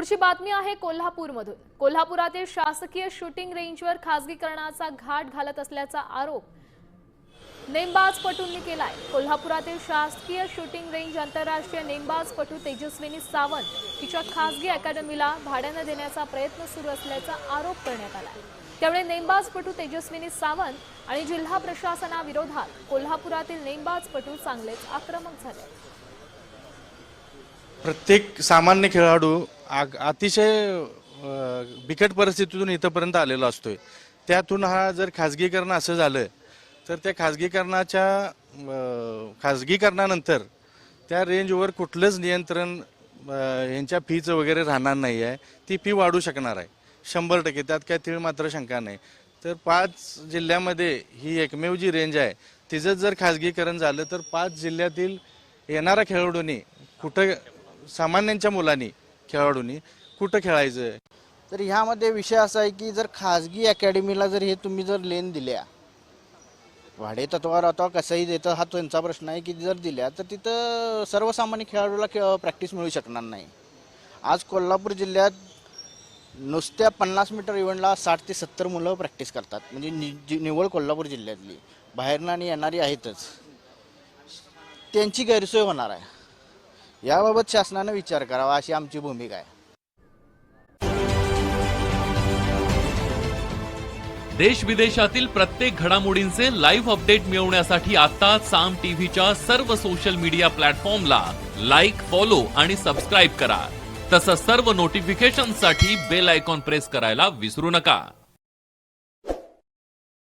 पुढची बातमी आहे कोल्हापूरमधून। कोल्हापुरातील शासकीय शूटिंग रेंजवर खासगीकरणाचा घाट घालत असल्याचा आरोप नेमबाजपटूंनी केलाय। कोल्हापुरातील शासकीय शूटिंग रेंज आंतरराष्ट्रीय नेमबाजपटू तेजस्विनी सावंत हिच्या खासगी अकॅडमीला भाड्याने देण्याचा प्रयत्न सुरू असल्याचा आरोप करण्यात आलाय। त्यामुळे नेमबाजपटू तेजस्विनी सावंत आणि जिल्हा प्रशासनाविरोधात कोल्हापुरातील नेमबाजपटू चांगलेच आक्रमक झाले। प्रत्येक सामान्य खेळाडू अतिशय बिकट परिस्थितीतून इथपर्यंत आलेला असतोय। त्यातून हा जर खासगीकरण असं झालं तर त्या खासगीकरणानंतर त्या रेंजवर कुठलंच नियंत्रण यांच्या फीचं वगैरे राहणार नाही आहे। ती फी वाढू शकणार आहे 100%, त्यात काय तीळ मात्र शंका नाही। तर 5 जिल्ह्यामध्ये ही एकमेव जी रेंज आहे तिचं जर खासगीकरण झालं तर 5 जिल्ह्यातील येणाऱ्या खेळाडूंनी कुठं, सामान्यांच्या मुलांनी खेळाडूंनी कुठं खेळायचं। तर ह्यामध्ये विषय असा आहे की जर खासगी अकॅडमीला जर हे तुम्ही जर लेन दिल्या भाडे तत्वावर अथवा कसंही देतं हा त्यांचा प्रश्न आहे की जर दिल्या तर तिथं सर्वसामान्य खेळाडूला प्रॅक्टिस मिळू शकणार नाही। आज कोल्हापूर जिल्ह्यात नुसत्या 50 मीटर इव्हेंटला 60 ते 70 मुलं प्रॅक्टिस करतात, म्हणजे निव्वळ कोल्हापूर जिल्ह्यातली, बाहेरनं आणि येणारी आहेतच, त्यांची गैरसोय होणार आहे। याबाबत शासनाने विचार करावा अशी आमची भूमिका आहे। देश विदेशातील प्रत्येक घडामोडींचे लाईव्ह अपडेट मिळवण्यासाठी आता साम टीव्हीच्या सर्व सोशल मीडिया प्लॅटफॉर्मला लाईक, फॉलो आणि सबस्क्राईब करा। तसंच सर्व नोटिफिकेशनसाठी बेल आयकॉन प्रेस करायला विसरू नका।